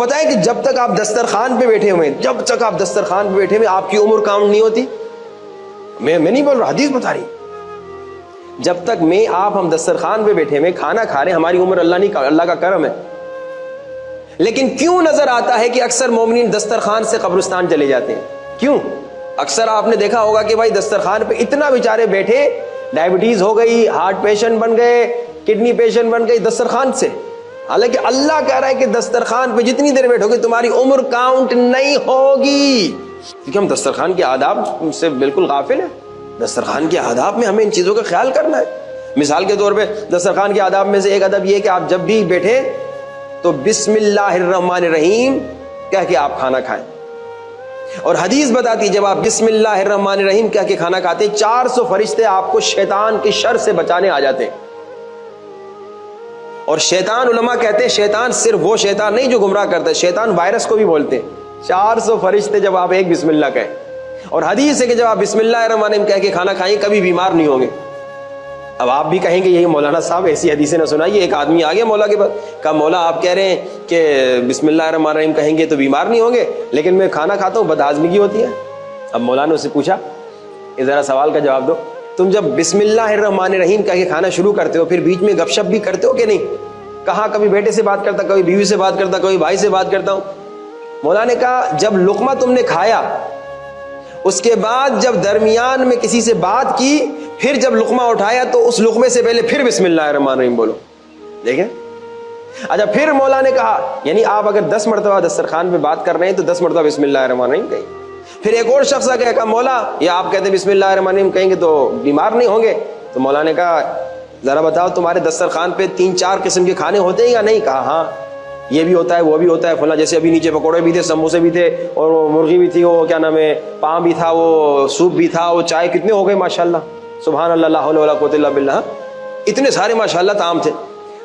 بتائیں کہ جب تک آپ دسترخوان پہ بیٹھے ہوئے آپ کی عمر کاؤنٹ نہیں ہوتی. میں نہیں بول رہا، حدیث بتا رہی. جب تک ہم دسترخوان پہ بیٹھے ہوئے کھانا کھا رہے ہیں، ہماری عمر اللہ کا کرم ہے. لیکن کیوں نظر آتا ہے کہ اکثر مومنین دسترخوان سے قبرستان چلے جاتے ہیں؟ کیوں؟ اکثر آپ نے دیکھا ہوگا کہ بھائی دسترخوان پہ اتنا بیچارے بیٹھے، ڈائبٹیز ہو گئی، ہارٹ پیشنٹ بن گئے، کڈنی پیشنٹ بن گئی دسترخوان سے. حالانکہ اللہ کہہ رہا ہے کہ دسترخوان پہ جتنی دیر بیٹھو گے تمہاری عمر کاؤنٹ نہیں ہوگی. کیونکہ ہم دسترخوان کے آداب سے بالکل غافل ہیں. دسترخوان کے آداب میں ہمیں ان چیزوں کا خیال کرنا ہے. مثال کے طور پہ دسترخوان کے آداب میں سے ایک ادب یہ ہے کہ آپ جب بھی بیٹھے تو بسم اللہ الرحمن الرحیم کہہ کے آپ کھانا کھائیں. اور حدیث بتاتی ہے جب آپ بسم اللہ الرحمن الرحیم کہہ کے کھانا کھاتے 400 فرشتے آپ کو شیطان کی شر سے بچانے آ جاتے ہیں. اور شیطان، علماء کہتے ہیں شیطان صرف وہ شیطان نہیں جو گمراہ کرتا ہے، شیطان وائرس کو بھی بولتے ہیں. 400 فرشتے جب آپ ایک بسم اللہ کہیں. اور حدیث ہے کہ جب آپ بسم اللہ الرحمن الرحیم کہہ کے کھانا کھائیں کبھی بیمار نہیں ہوں گے. اب آپ بھی کہیں گے یہی مولانا صاحب ایسی حدیثیں نہ سنائیے. ایک آدمی آ گیا مولا کے پاس، کہا مولا آپ کہہ رہے ہیں کہ بسم اللہ الرحمن الرحیم کہیں گے تو بیمار نہیں ہوں گے، لیکن میں کھانا کھاتا ہوں بد ہاضمگی ہوتی ہے. اب مولا نے اس سے پوچھا کہ ذرا سوال کا جواب دو، تم جب بسم اللہ الرحمن الرحیم کہہ کے کھانا شروع کرتے ہو پھر بیچ میں گپ شپ بھی کرتے ہو کہ نہیں؟ کہا کبھی بیٹے سے بات کرتا، کبھی بیوی سے بات کرتا، کبھی بھائی سے بات کرتا ہوں. مولا نے کہا جب لقمہ تم نے کھایا اس کے بعد جب درمیان میں کسی سے بات کی پھر جب لقمہ اٹھایا تو اس لقمے سے پہلے پھر بسم اللہ الرحمن الرحیم بولو. دیکھیں. اچھا پھر مولا نے کہا یعنی آپ اگر 10 مرتبہ دسترخوان پہ بات کر رہے ہیں تو 10 مرتبہ بسم اللہ الرحمن الرحیم کہیں. پھر ایک اور شخص آ گیا کہا مولا یہ آپ کہتے ہیں بسم اللہ الرحمن الرحیم کہیں گے تو بیمار نہیں ہوں گے. تو مولا نے کہا ذرا بتاؤ تمہارے دسترخوان پہ 3-4 قسم کے کھانے ہوتے ہیں یا نہیں؟ کہا ہاں یہ بھی ہوتا ہے وہ بھی ہوتا ہے فلاں، جیسے ابھی نیچے پکوڑے بھی تھے، سموسے بھی تھے، اور وہ مرغی بھی تھی، وہ کیا نام ہے پام بھی تھا، وہ سوپ بھی تھا، وہ چائے. کتنے ہو گئے ماشاءاللہ، سبحان اللہ، لا حول ولا قوت الا باللہ، اتنے سارے ماشاءاللہ طعام تھے.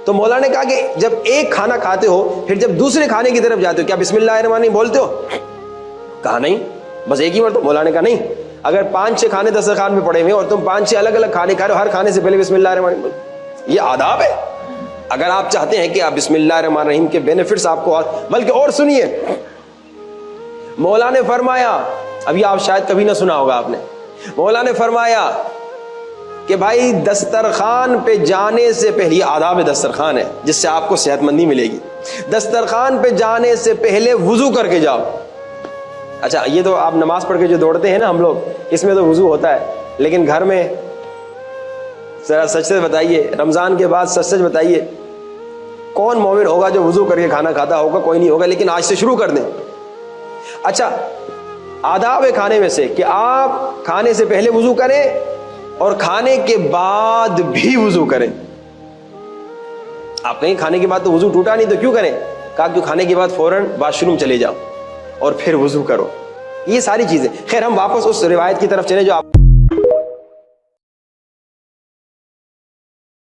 تو مولا نے کہا کہ جب ایک کھانا کھاتے ہو پھر جب دوسرے کھانے کی طرف جاتے ہو کیا بسم اللہ الرحمن الرحیم بولتے ہو؟ کہا نہیں، بس ایک ہی مرتبہ. مولا نے کہا نہیں، اگر 5-6 کھانے دسترخوان میں پڑے ہوئے اور تم 5-6 الگ الگ کھانے کھا رہے ہو ہر کھانے سے پہلے بسم اللہ الرحمن الرحیم بولو. یہ آداب ہے. اگر آپ چاہتے ہیں کہ آپ بسم اللہ الرحمن الرحیم کے بینیفٹس آپ کو بلکہ اور سنیے مولا نے فرمایا، ابھی آپ شاید کبھی نہ سنا ہوگا آپ نے، مولا نے فرمایا کہ بھائی دسترخوان پہ جانے سے پہلے، یہ آداب دسترخوان ہے جس سے آپ کو صحت مندی ملے گی، دسترخوان پہ جانے سے پہلے وضو کر کے جاؤ. اچھا یہ تو آپ نماز پڑھ کے جو دوڑتے ہیں نا ہم لوگ، اس میں تو وضو ہوتا ہے، لیکن گھر میں ذرا سچ سے بتائیے، رمضان کے بعد سچ بتائیے کون مومن ہوگا جو وضو کر کے کھانا کھاتا ہوگا؟ کوئی نہیں ہوگا. لیکن آج سے شروع کر دیں. اچھا آداب ہے کھانے میں سے کہ آپ کھانے سے پہلے وضو کریں اور کھانے کے بعد بھی وضو کریں. آپ کہیں کھانے کے بعد تو وضو ٹوٹا نہیں تو کیوں کریں؟ کہا کہ کھانے کے بعد فوراً واش روم چلے جاؤ اور پھر وضو کرو. یہ ساری چیزیں. خیر ہم واپس اس روایت کی طرف چلیں جو آپ